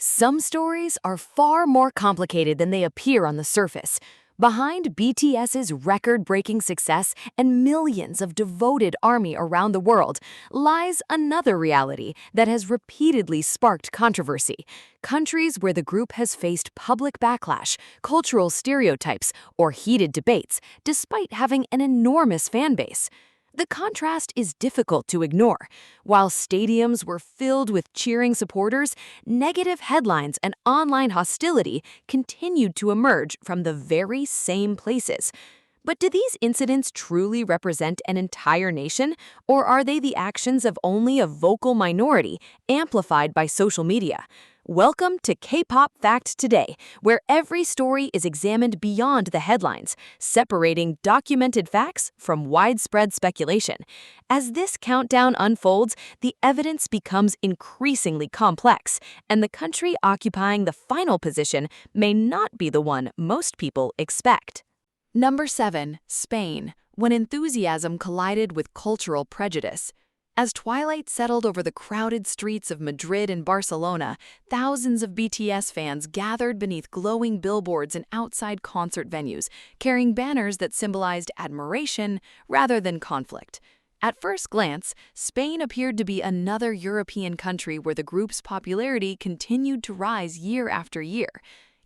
Some stories are far more complicated than they appear on the surface. Behind BTS's record-breaking success and millions of devoted army around the world lies another reality that has repeatedly sparked controversy. Countries where the group has faced public backlash, cultural stereotypes, or heated debates, despite having an enormous fan base. The contrast is difficult to ignore. While stadiums were filled with cheering supporters, negative headlines and online hostility continued to emerge from the very same places. But do these incidents truly represent an entire nation, or are they the actions of only a vocal minority, amplified by social media? Welcome to K-Pop Fact Today, where every story is examined beyond the headlines, separating documented facts from widespread speculation. As this countdown unfolds, the evidence becomes increasingly complex, and the country occupying the final position may not be the one most people expect. Number 7. Spain, when enthusiasm collided with cultural prejudice. As twilight settled over the crowded streets of Madrid and Barcelona, thousands of BTS fans gathered beneath glowing billboards and outside concert venues, carrying banners that symbolized admiration rather than conflict. At first glance, Spain appeared to be another European country where the group's popularity continued to rise year after year.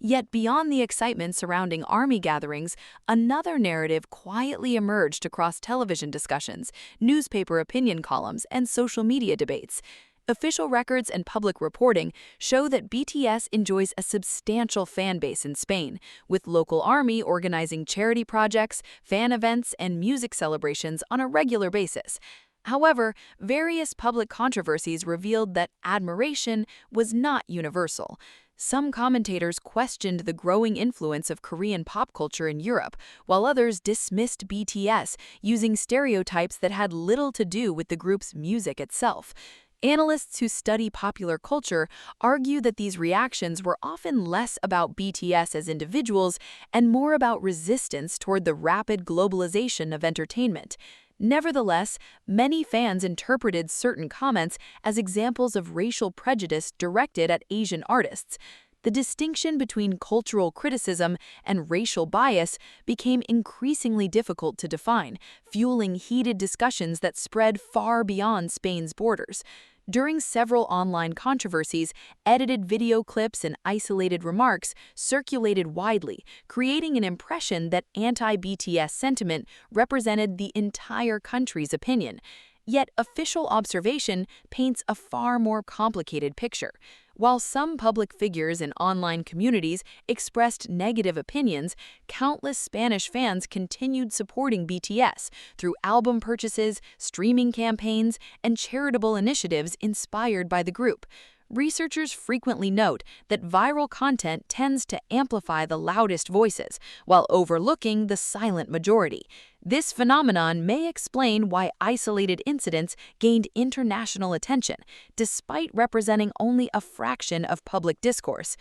Yet beyond the excitement surrounding army gatherings, another narrative quietly emerged across television discussions, newspaper opinion columns, and social media debates. Official records and public reporting show that BTS enjoys a substantial fan base in Spain, with local army organizing charity projects, fan events, and music celebrations on a regular basis. However, various public controversies revealed that admiration was not universal. Some commentators questioned the growing influence of Korean pop culture in Europe, while others dismissed BTS, using stereotypes that had little to do with the group's music itself. Analysts who study popular culture argue that these reactions were often less about BTS as individuals and more about resistance toward the rapid globalization of entertainment. Nevertheless, many fans interpreted certain comments as examples of racial prejudice directed at Asian artists. The distinction between cultural criticism and racial bias became increasingly difficult to define, fueling heated discussions that spread far beyond Spain's borders. During several online controversies, edited video clips and isolated remarks circulated widely, creating an impression that anti-BTS sentiment represented the entire country's opinion. Yet official observation paints a far more complicated picture. While some public figures and online communities expressed negative opinions, countless Spanish fans continued supporting BTS through album purchases, streaming campaigns, and charitable initiatives inspired by the group. Researchers frequently note that viral content tends to amplify the loudest voices, while overlooking the silent majority. This phenomenon may explain why isolated incidents gained international attention, despite representing only a fraction of public discourse.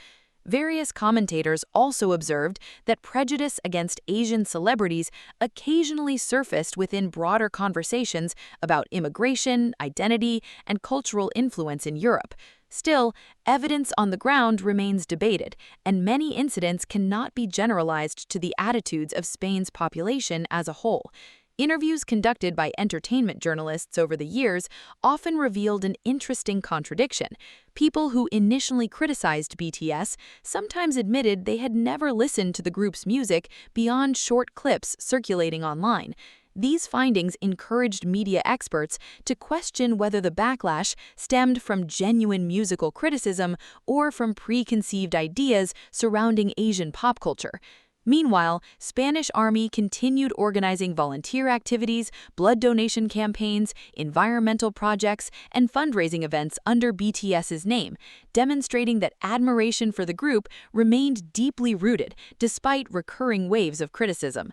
Various commentators also observed that prejudice against Asian celebrities occasionally surfaced within broader conversations about immigration, identity, and cultural influence in Europe. Still, evidence on the ground remains debated, and many incidents cannot be generalized to the attitudes of Spain's population as a whole. Interviews conducted by entertainment journalists over the years often revealed an interesting contradiction. People who initially criticized BTS sometimes admitted they had never listened to the group's music beyond short clips circulating online. These findings encouraged media experts to question whether the backlash stemmed from genuine musical criticism or from preconceived ideas surrounding Asian pop culture. Meanwhile, Spanish Army continued organizing volunteer activities, blood donation campaigns, environmental projects, and fundraising events under BTS's name, demonstrating that admiration for the group remained deeply rooted despite recurring waves of criticism.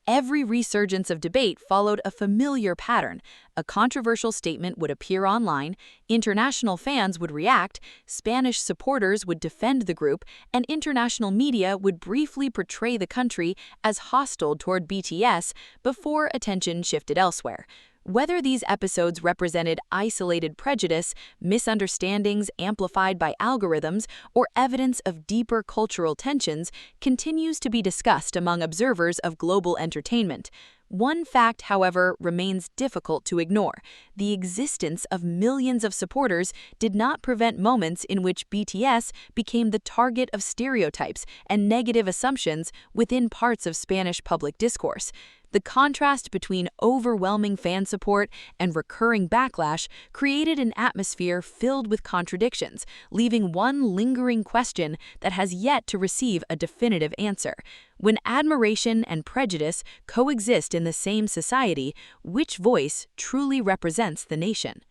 Every resurgence of debate followed a familiar pattern. A controversial statement would appear online, international fans would react, Spanish supporters would defend the group, and international media would briefly portray the country as hostile toward BTS before attention shifted elsewhere. Whether these episodes represented isolated prejudice, misunderstandings amplified by algorithms, or evidence of deeper cultural tensions continues to be discussed among observers of global entertainment. One fact, however, remains difficult to ignore. The existence of millions of supporters did not prevent moments in which BTS became the target of stereotypes and negative assumptions within parts of Spanish public discourse. The contrast between overwhelming fan support and recurring backlash created an atmosphere filled with contradictions, leaving one lingering question that has yet to receive a definitive answer. When admiration and prejudice coexist in the same society, which voice truly represents the nation?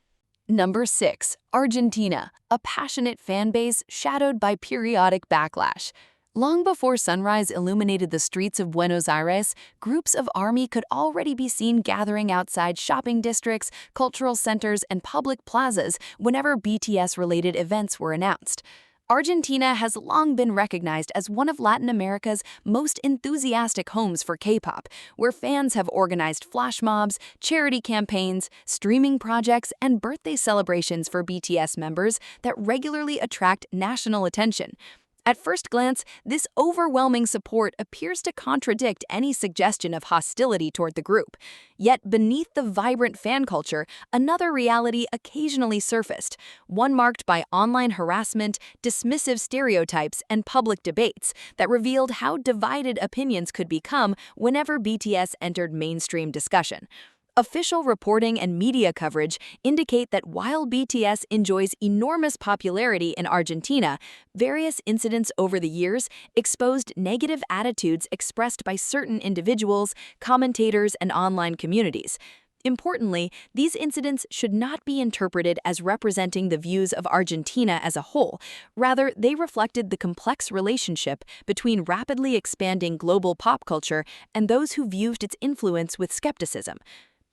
Number 6. Argentina, a passionate fanbase shadowed by periodic backlash. Long before sunrise illuminated the streets of Buenos Aires, groups of ARMY could already be seen gathering outside shopping districts, cultural centers, and public plazas whenever BTS-related events were announced. Argentina has long been recognized as one of Latin America's most enthusiastic homes for K-pop, where fans have organized flash mobs, charity campaigns, streaming projects, and birthday celebrations for BTS members that regularly attract national attention. At first glance, this overwhelming support appears to contradict any suggestion of hostility toward the group. Yet beneath the vibrant fan culture, another reality occasionally surfaced, one marked by online harassment, dismissive stereotypes, and public debates that revealed how divided opinions could become whenever BTS entered mainstream discussion. Official reporting and media coverage indicate that while BTS enjoys enormous popularity in Argentina, various incidents over the years exposed negative attitudes expressed by certain individuals, commentators, and online communities. Importantly, these incidents should not be interpreted as representing the views of Argentina as a whole. Rather, they reflected the complex relationship between rapidly expanding global pop culture and those who viewed its influence with skepticism.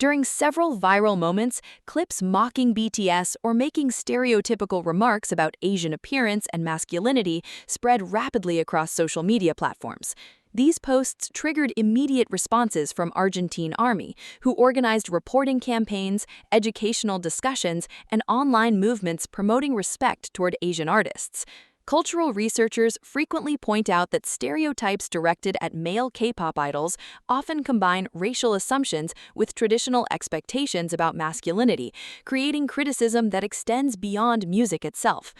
During several viral moments, clips mocking BTS or making stereotypical remarks about Asian appearance and masculinity spread rapidly across social media platforms. These posts triggered immediate responses from Argentine ARMY, who organized reporting campaigns, educational discussions, and online movements promoting respect toward Asian artists. Cultural researchers frequently point out that stereotypes directed at male K-pop idols often combine racial assumptions with traditional expectations about masculinity, creating criticism that extends beyond music itself.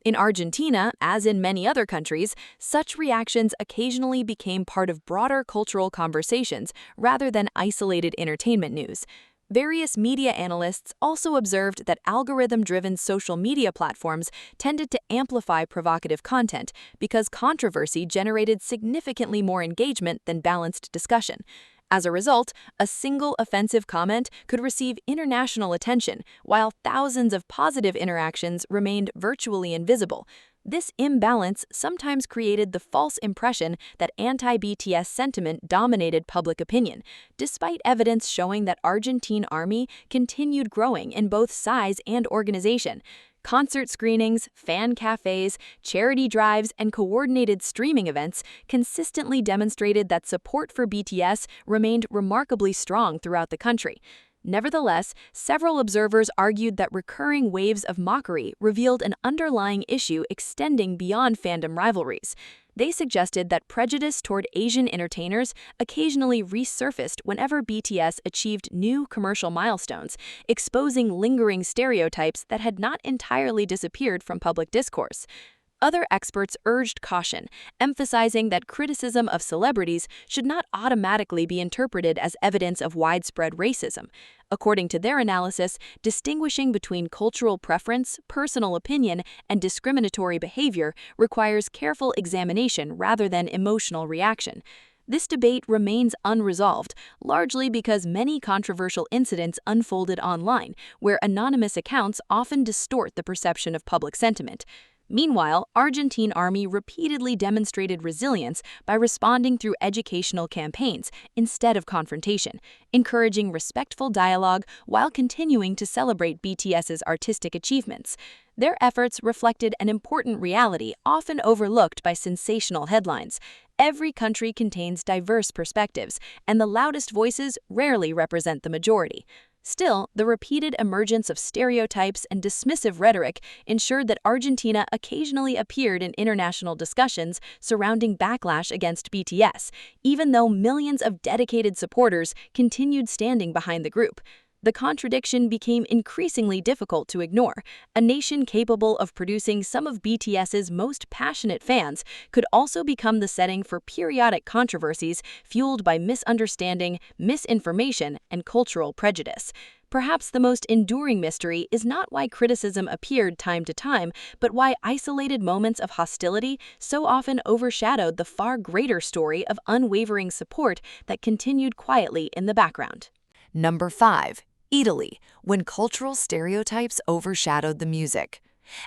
In Argentina, as in many other countries, such reactions occasionally became part of broader cultural conversations rather than isolated entertainment news. Various media analysts also observed that algorithm-driven social media platforms tended to amplify provocative content because controversy generated significantly more engagement than balanced discussion. As a result, a single offensive comment could receive international attention, while thousands of positive interactions remained virtually invisible. This imbalance sometimes created the false impression that anti-BTS sentiment dominated public opinion, despite evidence showing that Argentine ARMY continued growing in both size and organization. Concert screenings, fan cafes, charity drives, and coordinated streaming events consistently demonstrated that support for BTS remained remarkably strong throughout the country. Nevertheless, several observers argued that recurring waves of mockery revealed an underlying issue extending beyond fandom rivalries. They suggested that prejudice toward Asian entertainers occasionally resurfaced whenever BTS achieved new commercial milestones, exposing lingering stereotypes that had not entirely disappeared from public discourse. Other experts urged caution, emphasizing that criticism of celebrities should not automatically be interpreted as evidence of widespread racism. According to their analysis, distinguishing between cultural preference, personal opinion, and discriminatory behavior requires careful examination rather than emotional reaction. This debate remains unresolved, largely because many controversial incidents unfolded online, where anonymous accounts often distort the perception of public sentiment. Meanwhile, Argentine ARMY repeatedly demonstrated resilience by responding through educational campaigns instead of confrontation, encouraging respectful dialogue while continuing to celebrate BTS's artistic achievements. Their efforts reflected an important reality often overlooked by sensational headlines. Every country contains diverse perspectives, and the loudest voices rarely represent the majority. Still, the repeated emergence of stereotypes and dismissive rhetoric ensured that Argentina occasionally appeared in international discussions surrounding backlash against BTS, even though millions of dedicated supporters continued standing behind the group. The contradiction became increasingly difficult to ignore. A nation capable of producing some of BTS's most passionate fans could also become the setting for periodic controversies fueled by misunderstanding, misinformation, and cultural prejudice. Perhaps the most enduring mystery is not why criticism appeared time to time, but why isolated moments of hostility so often overshadowed the far greater story of unwavering support that continued quietly in the background. Number 5. Italy, when cultural stereotypes overshadowed the music.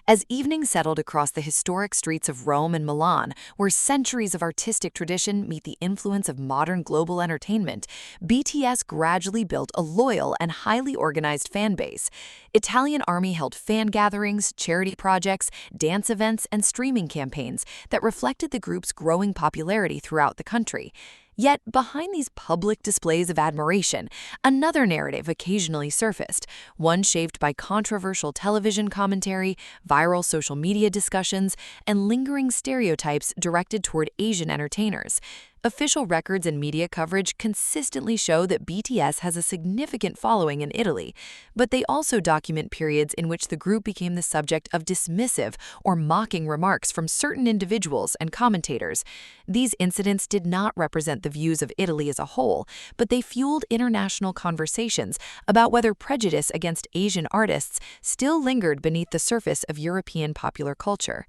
As evening settled across the historic streets of Rome and Milan, where centuries of artistic tradition meet the influence of modern global entertainment, BTS gradually built a loyal and highly organized fan base. Italian Army held fan gatherings, charity projects, dance events, and streaming campaigns that reflected the group's growing popularity throughout the country. Yet, behind these public displays of admiration, another narrative occasionally surfaced, one shaped by controversial television commentary, viral social media discussions, and lingering stereotypes directed toward Asian entertainers. Official records and media coverage consistently show that BTS has a significant following in Italy, but they also document periods in which the group became the subject of dismissive or mocking remarks from certain individuals and commentators. These incidents did not represent the views of Italy as a whole, but they fueled international conversations about whether prejudice against Asian artists still lingered beneath the surface of European popular culture.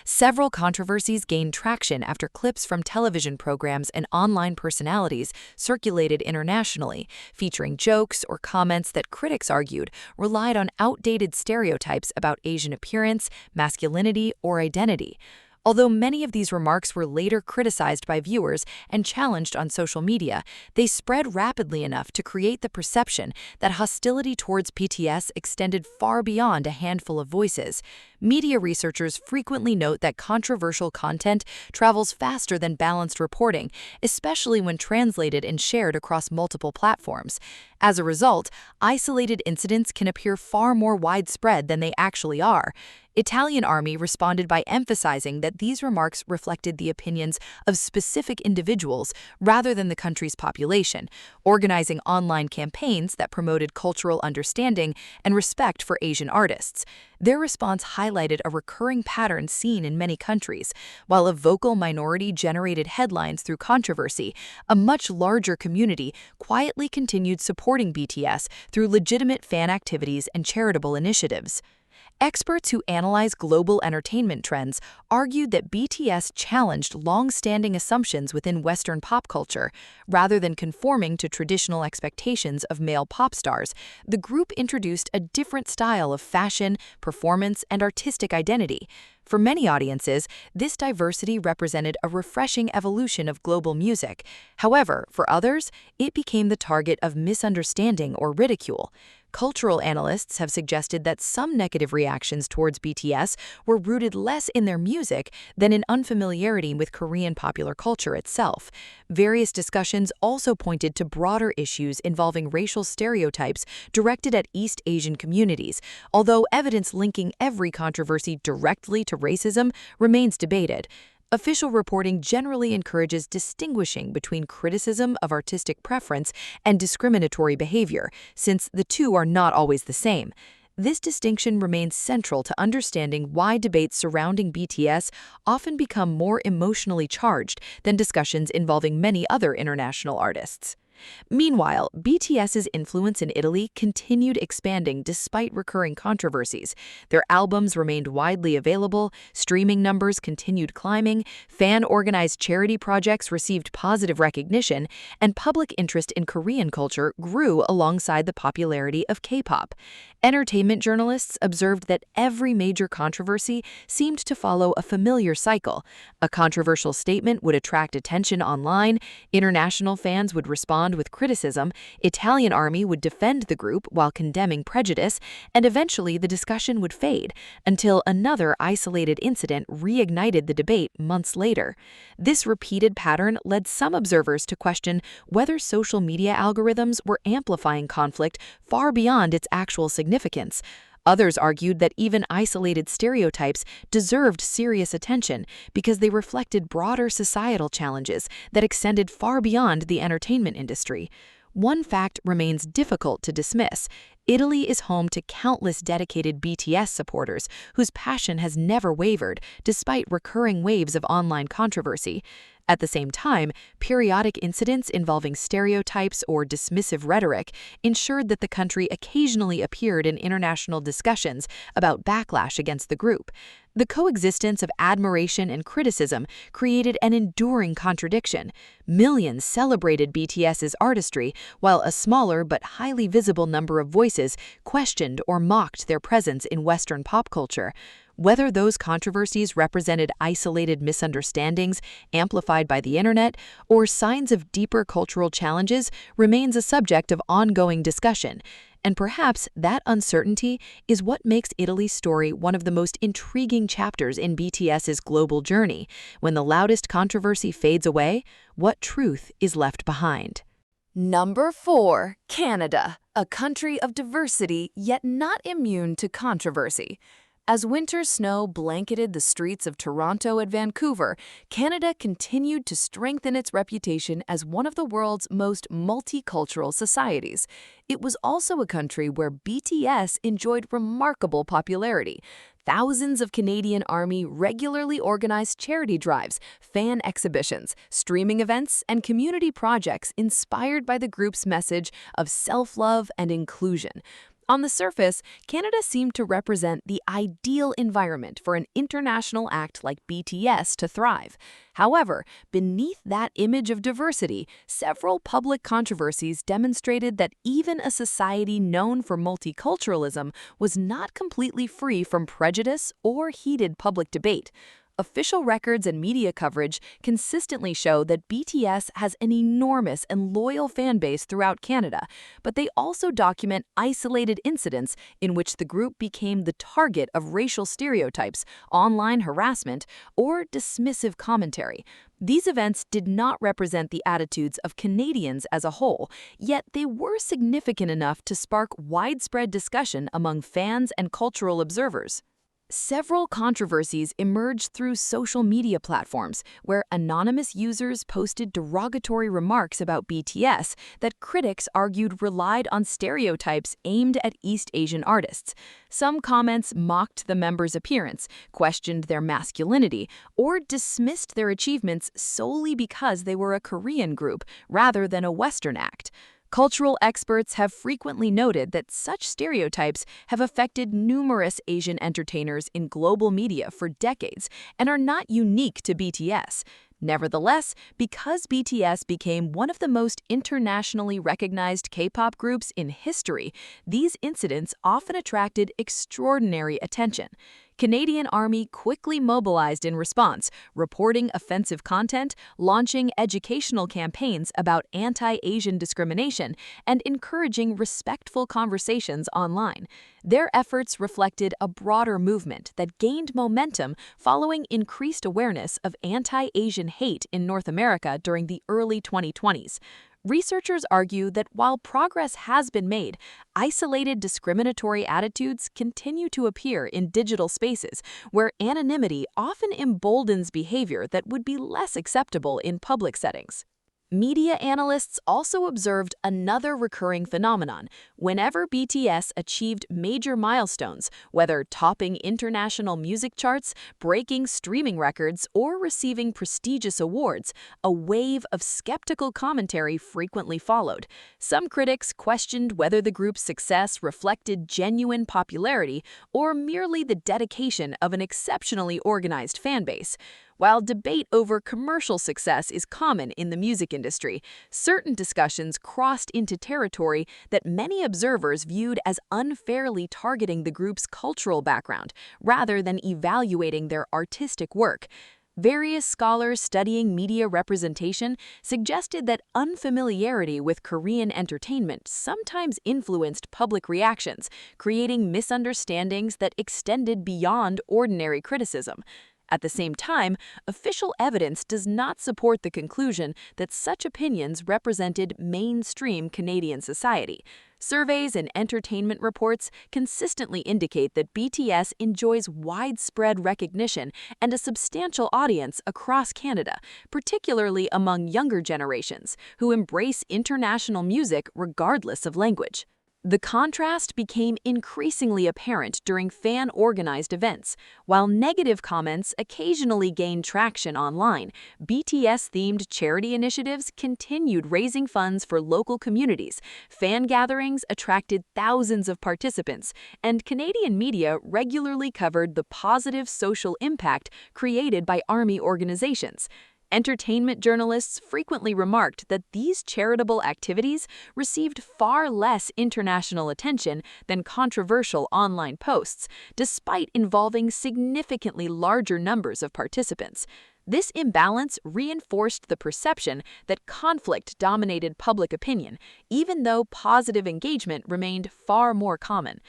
Several controversies gained traction after clips from television programs and online personalities circulated internationally, featuring jokes or comments that critics argued relied on outdated stereotypes about Asian appearance, masculinity, or identity. Although many of these remarks were later criticized by viewers and challenged on social media, they spread rapidly enough to create the perception that hostility towards BTS extended far beyond a handful of voices. Media researchers frequently note that controversial content travels faster than balanced reporting, especially when translated and shared across multiple platforms. As a result, isolated incidents can appear far more widespread than they actually are. Italian Army responded by emphasizing that these remarks reflected the opinions of specific individuals rather than the country's population, organizing online campaigns that promoted cultural understanding and respect for Asian artists. Their response highlighted a recurring pattern seen in many countries. While a vocal minority generated headlines through controversy, a much larger community quietly continued supporting BTS through legitimate fan activities and charitable initiatives. Experts who analyze global entertainment trends argued that BTS challenged long-standing assumptions within Western pop culture. Rather than conforming to traditional expectations of male pop stars, the group introduced a different style of fashion, performance, and artistic identity. For many audiences, this diversity represented a refreshing evolution of global music. However, for others, it became the target of misunderstanding or ridicule. Cultural analysts have suggested that some negative reactions towards BTS were rooted less in their music than in unfamiliarity with Korean popular culture itself. Various discussions also pointed to broader issues involving racial stereotypes directed at East Asian communities, although evidence linking every controversy directly to racism remains debated. Official reporting generally encourages distinguishing between criticism of artistic preference and discriminatory behavior, since the two are not always the same. This distinction remains central to understanding why debates surrounding BTS often become more emotionally charged than discussions involving many other international artists. Meanwhile, BTS's influence in Italy continued expanding despite recurring controversies. Their albums remained widely available, streaming numbers continued climbing, fan-organized charity projects received positive recognition, and public interest in Korean culture grew alongside the popularity of Kpop. Entertainment journalists observed that every major controversy seemed to follow a familiar cycle. A controversial statement would attract attention online, international fans would respond respond with criticism, Italian army would defend the group while condemning prejudice, and eventually the discussion would fade until another isolated incident reignited the debate months later. This repeated pattern led some observers to question whether social media algorithms were amplifying conflict far beyond its actual significance. Others argued that even isolated stereotypes deserved serious attention because they reflected broader societal challenges that extended far beyond the entertainment industry. One fact remains difficult to dismiss. Italy is home to countless dedicated BTS supporters whose passion has never wavered despite recurring waves of online controversy. At the same time, periodic incidents involving stereotypes or dismissive rhetoric ensured that the country occasionally appeared in international discussions about backlash against the group. The coexistence of admiration and criticism created an enduring contradiction. Millions celebrated BTS's artistry, while a smaller but highly visible number of voices questioned or mocked their presence in Western pop culture. Whether those controversies represented isolated misunderstandings amplified by the internet or signs of deeper cultural challenges remains a subject of ongoing discussion. And perhaps that uncertainty is what makes Italy's story one of the most intriguing chapters in BTS's global journey. When the loudest controversy fades away, what truth is left behind? Number 4. Canada, a country of diversity yet not immune to controversy. As winter snow blanketed the streets of Toronto and Vancouver, Canada continued to strengthen its reputation as one of the world's most multicultural societies. It was also a country where BTS enjoyed remarkable popularity. Thousands of Canadian Army regularly organized charity drives, fan exhibitions, streaming events, and community projects inspired by the group's message of self-love and inclusion. On the surface, Canada seemed to represent the ideal environment for an international act like BTS to thrive. However, beneath that image of diversity, several public controversies demonstrated that even a society known for multiculturalism was not completely free from prejudice or heated public debate. Official records and media coverage consistently show that BTS has an enormous and loyal fan base throughout Canada, but they also document isolated incidents in which the group became the target of racial stereotypes, online harassment, or dismissive commentary. These events did not represent the attitudes of Canadians as a whole, yet they were significant enough to spark widespread discussion among fans and cultural observers. Several controversies emerged through social media platforms, where anonymous users posted derogatory remarks about BTS that critics argued relied on stereotypes aimed at East Asian artists. Some comments mocked the members' appearance, questioned their masculinity, or dismissed their achievements solely because they were a Korean group rather than a Western act. Cultural experts have frequently noted that such stereotypes have affected numerous Asian entertainers in global media for decades and are not unique to BTS. Nevertheless, because BTS became one of the most internationally recognized K-pop groups in history, these incidents often attracted extraordinary attention. Canadian Army quickly mobilized in response, reporting offensive content, launching educational campaigns about anti-Asian discrimination, and encouraging respectful conversations online. Their efforts reflected a broader movement that gained momentum following increased awareness of anti-Asian hate in North America during the early 2020s. Researchers argue that while progress has been made, isolated discriminatory attitudes continue to appear in digital spaces, where anonymity often emboldens behavior that would be less acceptable in public settings. Media analysts also observed another recurring phenomenon. Whenever BTS achieved major milestones, whether topping international music charts, breaking streaming records, or receiving prestigious awards, a wave of skeptical commentary frequently followed. Some critics questioned whether the group's success reflected genuine popularity or merely the dedication of an exceptionally organized fanbase. While debate over commercial success is common in the music industry, certain discussions crossed into territory that many observers viewed as unfairly targeting the group's cultural background, rather than evaluating their artistic work. Various scholars studying media representation suggested that unfamiliarity with Korean entertainment sometimes influenced public reactions, creating misunderstandings that extended beyond ordinary criticism. At the same time, official evidence does not support the conclusion that such opinions represented mainstream Canadian society. Surveys and entertainment reports consistently indicate that BTS enjoys widespread recognition and a substantial audience across Canada, particularly among younger generations who embrace international music regardless of language. The contrast became increasingly apparent during fan-organized events. While negative comments occasionally gained traction online, BTS-themed charity initiatives continued raising funds for local communities. Fan gatherings attracted thousands of participants, and Canadian media regularly covered the positive social impact created by ARMY organizations. Entertainment journalists frequently remarked that these charitable activities received far less international attention than controversial online posts, despite involving significantly larger numbers of participants. This imbalance reinforced the perception that conflict dominated public opinion, even though positive engagement remained far more common.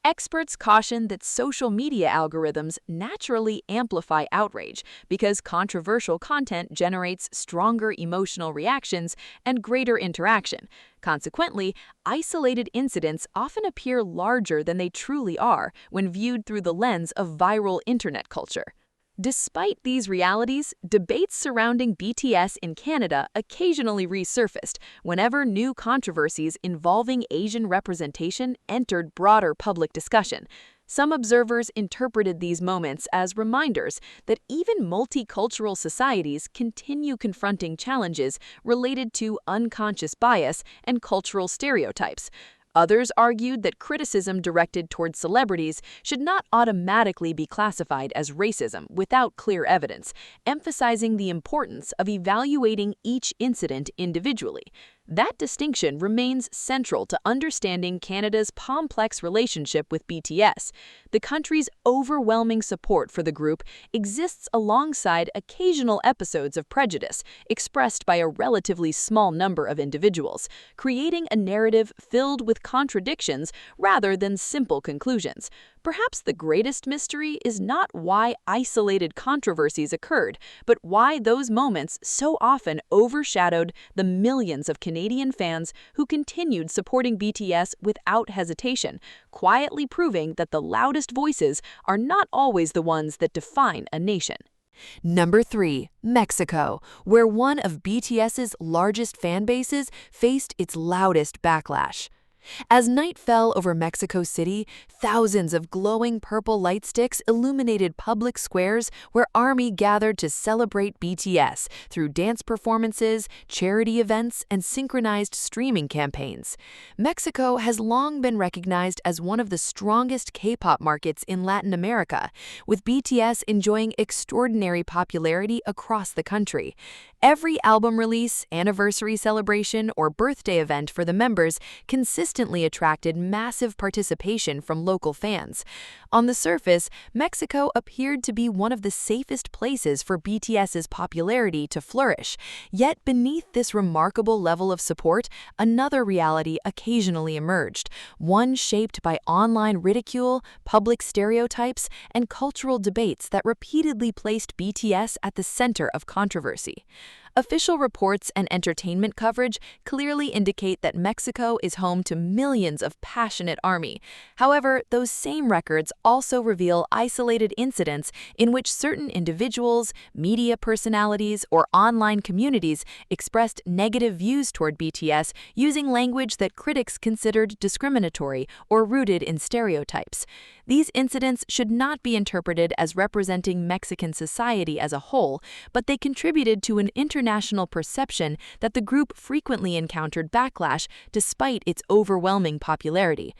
Experts caution that social media algorithms naturally amplify outrage because controversial content generates stronger emotional reactions and greater interaction. Consequently, isolated incidents often appear larger than they truly are when viewed through the lens of viral internet culture. Despite these realities, debates surrounding BTS in Canada occasionally resurfaced whenever new controversies involving Asian representation entered broader public discussion. Some observers interpreted these moments as reminders that even multicultural societies continue confronting challenges related to unconscious bias and cultural stereotypes. Others argued that criticism directed towards celebrities should not automatically be classified as racism without clear evidence, emphasizing the importance of evaluating each incident individually. That distinction remains central to understanding Canada's complex relationship with BTS. The country's overwhelming support for the group exists alongside occasional episodes of prejudice expressed by a relatively small number of individuals, creating a narrative filled with contradictions rather than simple conclusions. Perhaps the greatest mystery is not why isolated controversies occurred, but why those moments so often overshadowed the millions of Canadian fans who continued supporting BTS without hesitation, quietly proving that the loudest voices are not always the ones that define a nation. Number 3. Mexico, where one of BTS's largest fan bases faced its loudest backlash. As night fell over Mexico City, thousands of glowing purple light sticks illuminated public squares where ARMY gathered to celebrate BTS through dance performances, charity events, and synchronized streaming campaigns. Mexico has long been recognized as one of the strongest K-pop markets in Latin America, with BTS enjoying extraordinary popularity across the country. Every album release, anniversary celebration, or birthday event for the members consistently attracted massive participation from local fans. On the surface, Mexico appeared to be one of the safest places for BTS's popularity to flourish. Yet beneath this remarkable level of support, another reality occasionally emerged, one shaped by online ridicule, public stereotypes, and cultural debates that repeatedly placed BTS at the center of controversy. Official reports and entertainment coverage clearly indicate that Mexico is home to millions of passionate ARMY. However, those same records also reveal isolated incidents in which certain individuals, media personalities, or online communities expressed negative views toward BTS using language that critics considered discriminatory or rooted in stereotypes. These incidents should not be interpreted as representing Mexican society as a whole, but they contributed to an international perception that the group frequently encountered backlash despite its overwhelming popularity.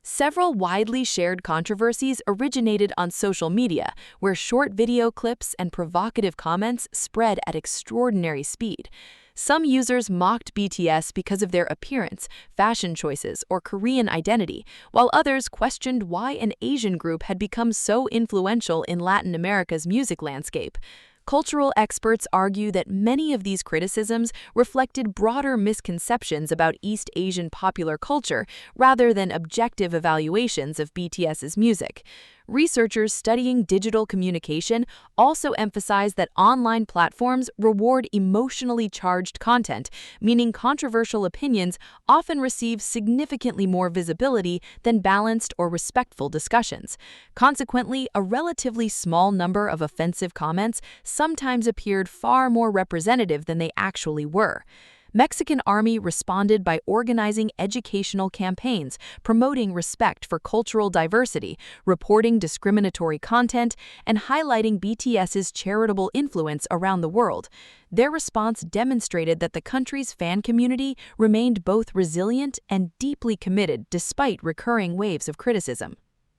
Several widely shared controversies originated on social media, where short video clips and provocative comments spread at extraordinary speed. Some users mocked BTS because of their appearance, fashion choices, or Korean identity, while others questioned why an Asian group had become so influential in Latin America's music landscape. Cultural experts argue that many of these criticisms reflected broader misconceptions about East Asian popular culture rather than objective evaluations of BTS's music. Researchers studying digital communication also emphasize that online platforms reward emotionally charged content, meaning controversial opinions often receive significantly more visibility than balanced or respectful discussions. Consequently, a relatively small number of offensive comments sometimes appeared far more representative than they actually were. Mexican Army responded by organizing educational campaigns, promoting respect for cultural diversity, reporting discriminatory content, and highlighting BTS's charitable influence around the world. Their response demonstrated that the country's fan community remained both resilient and deeply committed despite recurring waves of criticism.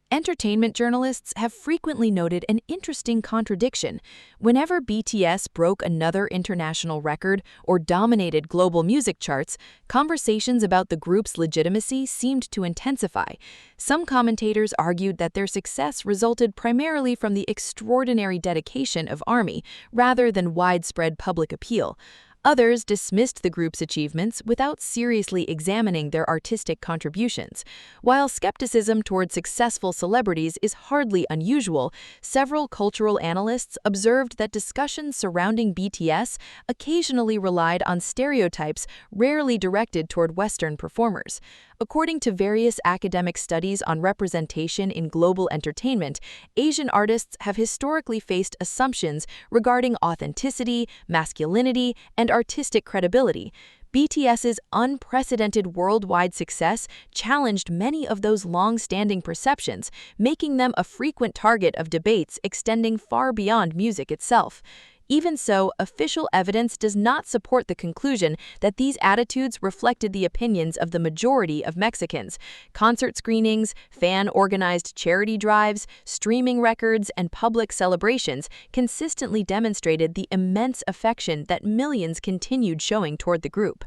Entertainment journalists have frequently noted an interesting contradiction. Whenever BTS broke another international record or dominated global music charts, conversations about the group's legitimacy seemed to intensify. Some commentators argued that their success resulted primarily from the extraordinary dedication of ARMY rather than widespread public appeal. Others dismissed the group's achievements without seriously examining their artistic contributions. While skepticism toward successful celebrities is hardly unusual, several cultural analysts observed that discussions surrounding BTS occasionally relied on stereotypes rarely directed toward Western performers. According to various academic studies on representation in global entertainment, Asian artists have historically faced assumptions regarding authenticity, masculinity, and artistic credibility. BTS's unprecedented worldwide success challenged many of those long-standing perceptions, making them a frequent target of debates extending far beyond music itself. Even so, official evidence does not support the conclusion that these attitudes reflected the opinions of the majority of Mexicans. Concert screenings, fan-organized charity drives, streaming records, and public celebrations consistently demonstrated the immense affection that millions continued showing toward the group.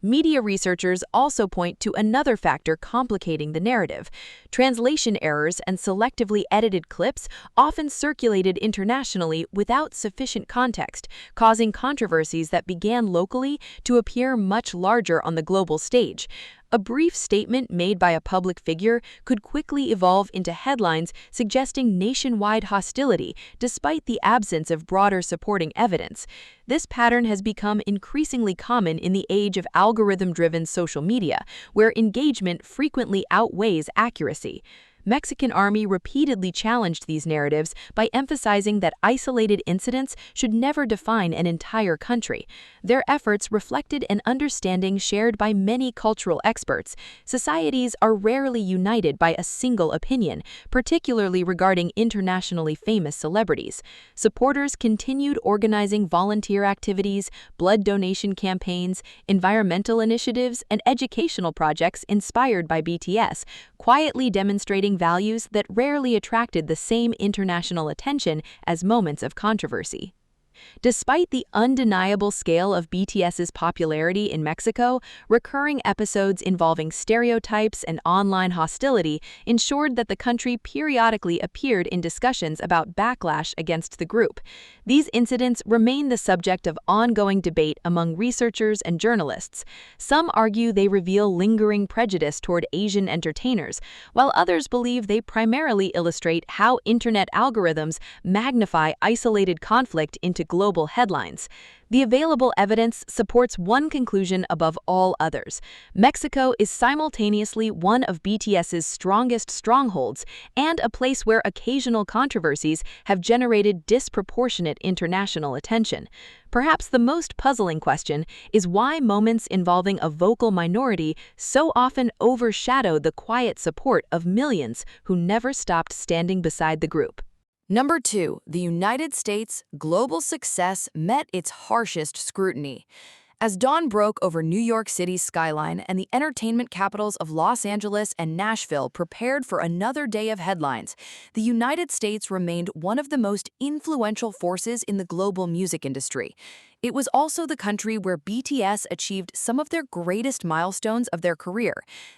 Media researchers also point to another factor complicating the narrative. Translation errors and selectively edited clips often circulated internationally without sufficient context, causing controversies that began locally to appear much larger on the global stage. A brief statement made by a public figure could quickly evolve into headlines suggesting nationwide hostility, despite the absence of broader supporting evidence. This pattern has become increasingly common in the age of algorithm-driven social media, where engagement frequently outweighs accuracy. Mexican Army repeatedly challenged these narratives by emphasizing that isolated incidents should never define an entire country. Their efforts reflected an understanding shared by many cultural experts. Societies are rarely united by a single opinion, particularly regarding internationally famous celebrities. Supporters continued organizing volunteer activities, blood donation campaigns, environmental initiatives, and educational projects inspired by BTS, quietly demonstrating values that rarely attracted the same international attention as moments of controversy. Despite the undeniable scale of BTS's popularity in Mexico, recurring episodes involving stereotypes and online hostility ensured that the country periodically appeared in discussions about backlash against the group. These incidents remain the subject of ongoing debate among researchers and journalists. Some argue they reveal lingering prejudice toward Asian entertainers, while others believe they primarily illustrate how internet algorithms magnify isolated conflict into global headlines. The available evidence supports one conclusion above all others. Mexico is simultaneously one of BTS's strongest strongholds and a place where occasional controversies have generated disproportionate international attention. Perhaps the most puzzling question is why moments involving a vocal minority so often overshadow the quiet support of millions who never stopped standing beside the group. Number 2, the United States' global success met its harshest scrutiny. As dawn broke over New York City's skyline and the entertainment capitals of Los Angeles and Nashville prepared for another day of headlines, the United States remained one of the most influential forces in the global music industry. It was also the country where BTS achieved some of their greatest milestones of their career.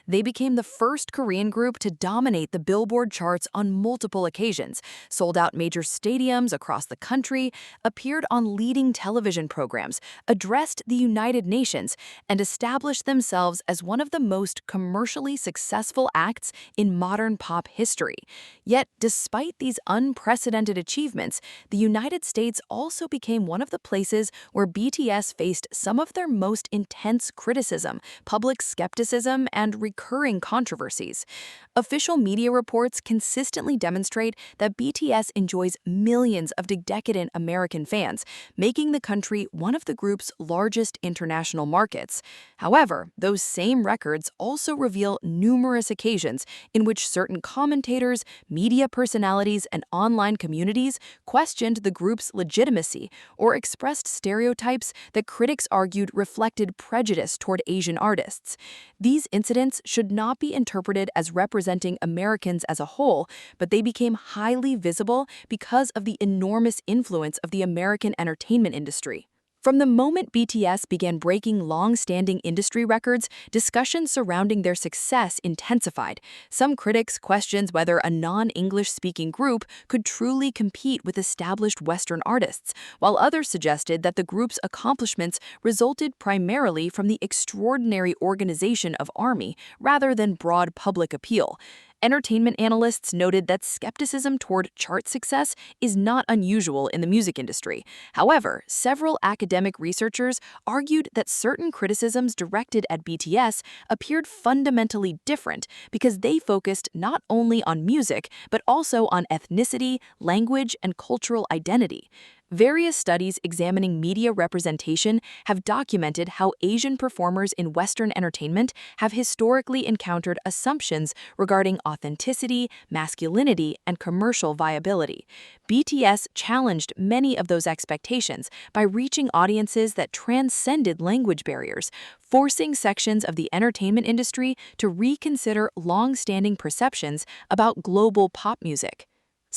They became the first Korean group to dominate the Billboard charts on multiple occasions, sold out major stadiums across the country, appeared on leading television programs, addressed the United Nations, and established themselves as one of the most commercially successful acts in modern pop history. Yet, despite these unprecedented achievements, the United States also became one of the places where BTS faced some of their most intense criticism, public skepticism, and recurring controversies. Official media reports consistently demonstrate that BTS enjoys millions of decadent American fans, making the country one of the group's largest international markets. However, those same records also reveal numerous occasions in which certain commentators, media personalities, and online communities questioned the group's legitimacy or expressed stereotypes that critics argued reflected prejudice toward Asian artists. These incidents should not be interpreted as representing Americans as a whole, but they became highly visible because of the enormous influence of the American entertainment industry. From the moment BTS began breaking long-standing industry records, discussions surrounding their success intensified. Some critics questioned whether a non-English-speaking group could truly compete with established Western artists, while others suggested that the group's accomplishments resulted primarily from the extraordinary organization of ARMY rather than broad public appeal. Entertainment analysts noted that skepticism toward chart success is not unusual in the music industry. However, several academic researchers argued that certain criticisms directed at BTS appeared fundamentally different because they focused not only on music, but also on ethnicity, language, and cultural identity. Various studies examining media representation have documented how Asian performers in Western entertainment have historically encountered assumptions regarding authenticity, masculinity, and commercial viability. BTS challenged many of those expectations by reaching audiences that transcended language barriers, forcing sections of the entertainment industry to reconsider long-standing perceptions about global pop music.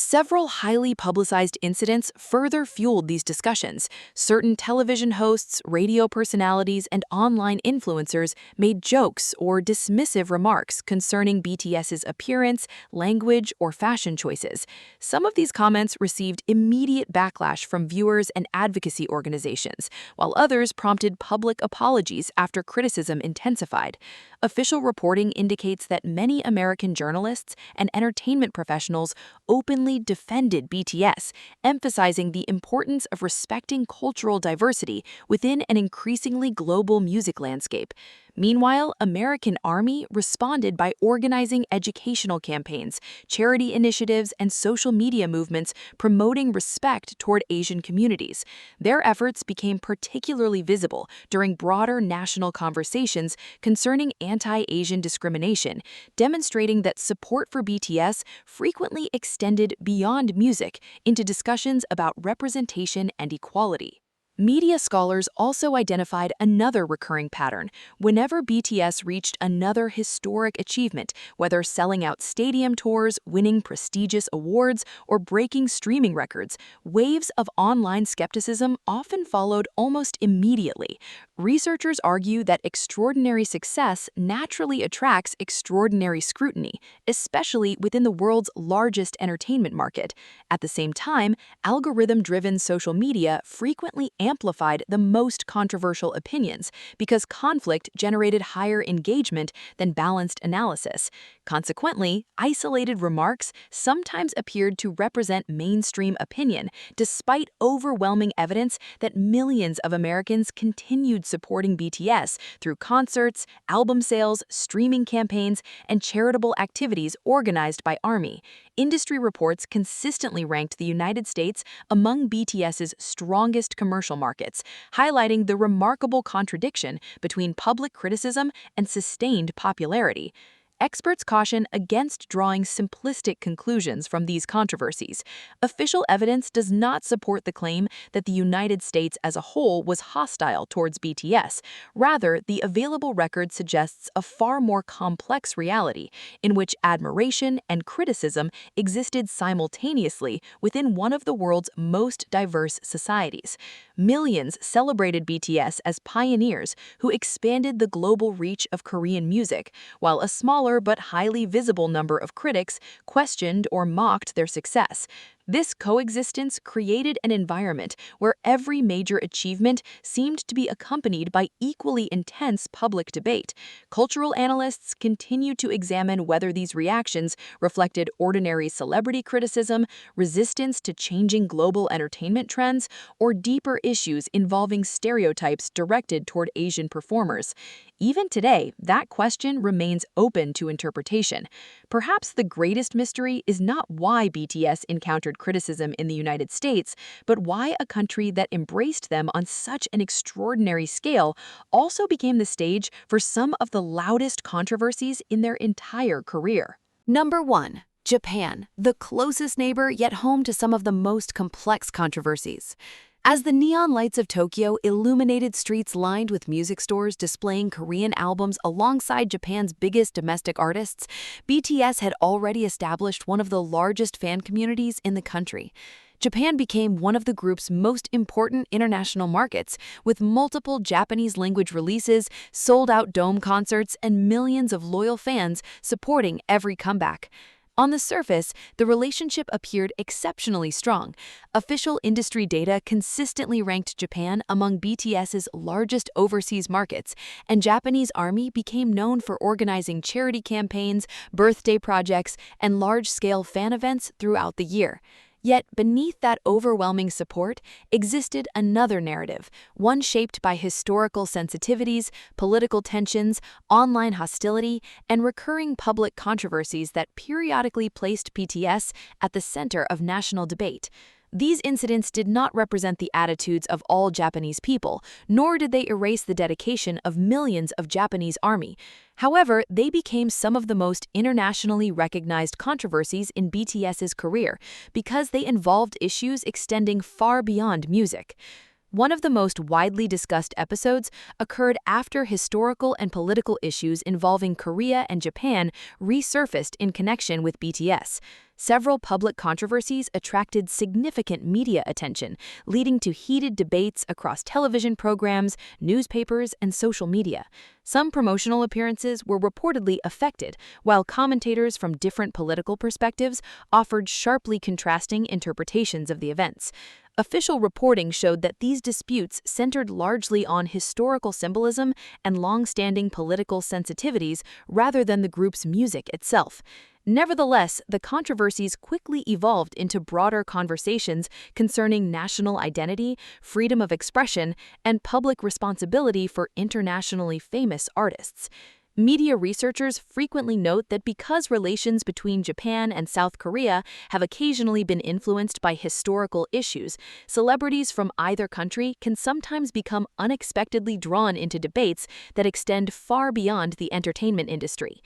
Several highly publicized incidents further fueled these discussions. Certain television hosts, radio personalities, and online influencers made jokes or dismissive remarks concerning BTS's appearance, language, or fashion choices. Some of these comments received immediate backlash from viewers and advocacy organizations, while others prompted public apologies after criticism intensified. Official reporting indicates that many American journalists and entertainment professionals openly defended BTS, emphasizing the importance of respecting cultural diversity within an increasingly global music landscape. Meanwhile, American ARMY responded by organizing educational campaigns, charity initiatives, and social media movements promoting respect toward Asian communities. Their efforts became particularly visible during broader national conversations concerning anti-Asian discrimination, demonstrating that support for BTS frequently extended beyond music into discussions about representation and equality. Media scholars also identified another recurring pattern. Whenever BTS reached another historic achievement, whether selling out stadium tours, winning prestigious awards, or breaking streaming records, waves of online skepticism often followed almost immediately. Researchers argue that extraordinary success naturally attracts extraordinary scrutiny, especially within the world's largest entertainment market. At the same time, algorithm-driven social media frequently amplified the most controversial opinions because conflict generated higher engagement than balanced analysis. Consequently, isolated remarks sometimes appeared to represent mainstream opinion, despite overwhelming evidence that millions of Americans continued supporting BTS through concerts, album sales, streaming campaigns, and charitable activities organized by ARMY. Industry reports consistently ranked the United States among BTS's strongest commercial markets, highlighting the remarkable contradiction between public criticism and sustained popularity. Experts caution against drawing simplistic conclusions from these controversies. Official evidence does not support the claim that the United States as a whole was hostile towards BTS. Rather, the available record suggests a far more complex reality in which admiration and criticism existed simultaneously within one of the world's most diverse societies. millions celebrated BTS as pioneers who expanded the global reach of Korean music, while a smaller but highly visible number of critics questioned or mocked their success. This coexistence created an environment where every major achievement seemed to be accompanied by equally intense public debate. Cultural analysts continue to examine whether these reactions reflected ordinary celebrity criticism, resistance to changing global entertainment trends, or deeper issues involving stereotypes directed toward Asian performers. Even today, that question remains open to interpretation. Perhaps the greatest mystery is not why BTS encountered criticism in the United States, but why a country that embraced them on such an extraordinary scale also became the stage for some of the loudest controversies in their entire career. Number 1. Japan, the closest neighbor yet home to some of the most complex controversies. As the neon lights of Tokyo illuminated streets lined with music stores displaying Korean albums alongside Japan's biggest domestic artists, BTS had already established one of the largest fan communities in the country. Japan became one of the group's most important international markets, with multiple Japanese-language releases, sold-out dome concerts, and millions of loyal fans supporting every comeback. On the surface, the relationship appeared exceptionally strong. Official industry data consistently ranked Japan among BTS's largest overseas markets, and Japanese Army became known for organizing charity campaigns, birthday projects, and large-scale fan events throughout the year. Yet beneath that overwhelming support existed another narrative, one shaped by historical sensitivities, political tensions, online hostility, and recurring public controversies that periodically placed BTS at the center of national debate. These incidents did not represent the attitudes of all Japanese people, nor did they erase the dedication of millions of Japanese Army. However, they became some of the most internationally recognized controversies in BTS's career because they involved issues extending far beyond music. One of the most widely discussed episodes occurred after historical and political issues involving Korea and Japan resurfaced in connection with BTS. Several public controversies attracted significant media attention, leading to heated debates across television programs, newspapers, and social media. Some promotional appearances were reportedly affected, while commentators from different political perspectives offered sharply contrasting interpretations of the events. Official reporting showed that these disputes centered largely on historical symbolism and long-standing political sensitivities rather than the group's music itself. Nevertheless, the controversies quickly evolved into broader conversations concerning national identity, freedom of expression, and public responsibility for internationally famous artists. Media researchers frequently note that because relations between Japan and South Korea have occasionally been influenced by historical issues, celebrities from either country can sometimes become unexpectedly drawn into debates that extend far beyond the entertainment industry.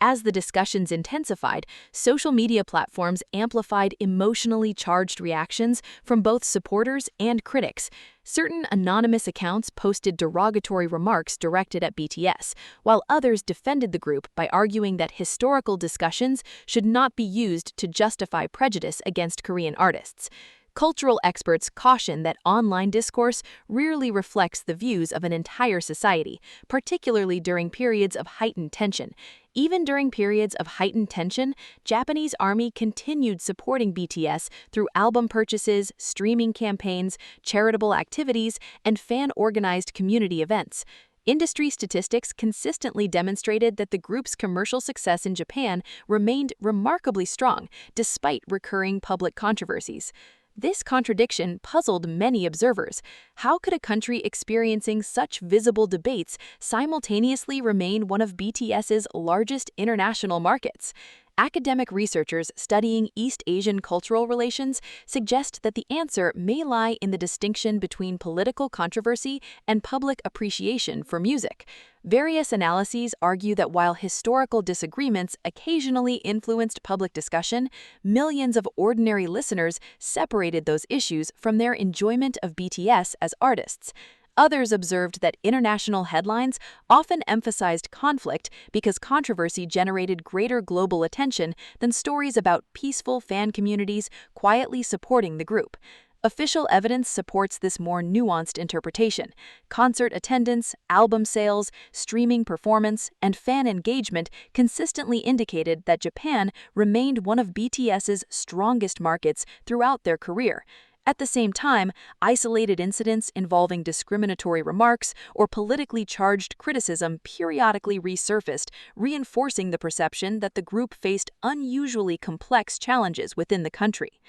As the discussions intensified, social media platforms amplified emotionally charged reactions from both supporters and critics. Certain anonymous accounts posted derogatory remarks directed at BTS, while others defended the group by arguing that historical discussions should not be used to justify prejudice against Korean artists. Cultural experts caution that online discourse rarely reflects the views of an entire society, particularly during periods of heightened tension. Even during periods of heightened tension, Japanese Army continued supporting BTS through album purchases, streaming campaigns, charitable activities, and fan-organized community events. Industry statistics consistently demonstrated that the group's commercial success in Japan remained remarkably strong, despite recurring public controversies. This contradiction puzzled many observers. How could a country experiencing such visible debates simultaneously remain one of BTS's largest international markets? Academic researchers studying East Asian cultural relations suggest that the answer may lie in the distinction between political controversy and public appreciation for music. Various analyses argue that while historical disagreements occasionally influenced public discussion, millions of ordinary listeners separated those issues from their enjoyment of BTS as artists. Others observed that international headlines often emphasized conflict because controversy generated greater global attention than stories about peaceful fan communities quietly supporting the group. Official evidence supports this more nuanced interpretation. Concert attendance, album sales, streaming performance, and fan engagement consistently indicated that Japan remained one of BTS's strongest markets throughout their career. At the same time, isolated incidents involving discriminatory remarks or politically charged criticism periodically resurfaced, reinforcing the perception that the group faced unusually complex challenges within the country.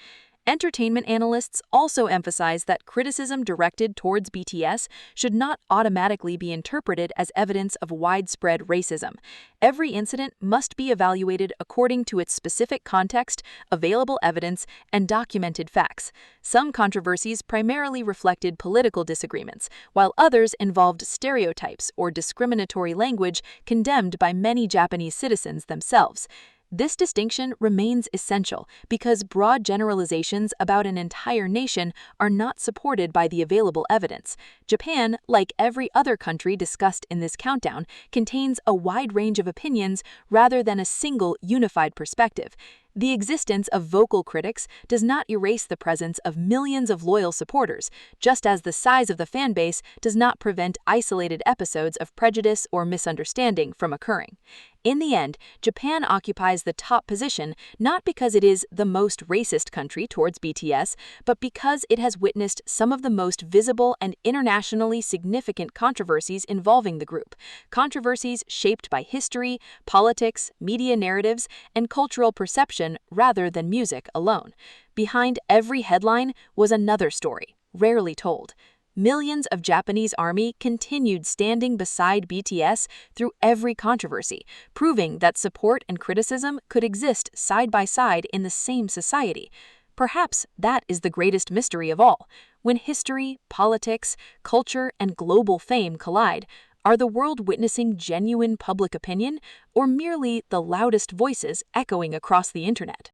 Entertainment analysts also emphasize that criticism directed towards BTS should not automatically be interpreted as evidence of widespread racism. Every incident must be evaluated according to its specific context, available evidence, and documented facts. Some controversies primarily reflected political disagreements, while others involved stereotypes or discriminatory language condemned by many Japanese citizens themselves. This distinction remains essential because broad generalizations about an entire nation are not supported by the available evidence. Japan, like every other country discussed in this countdown, contains a wide range of opinions rather than a single unified perspective. The existence of vocal critics does not erase the presence of millions of loyal supporters, just as the size of the fan base does not prevent isolated episodes of prejudice or misunderstanding from occurring. In the end, Japan occupies the top position not because it is the most racist country towards BTS, but because it has witnessed some of the most visible and internationally significant controversies involving the group, controversies shaped by history, politics, media narratives, and cultural perception rather than music alone. Behind every headline was another story, rarely told. Millions of Japanese army continued standing beside BTS through every controversy, proving that support and criticism could exist side by side in the same society. Perhaps that is the greatest mystery of all. When history, politics, culture, and global fame collide, are the world witnessing genuine public opinion or merely the loudest voices echoing across the internet?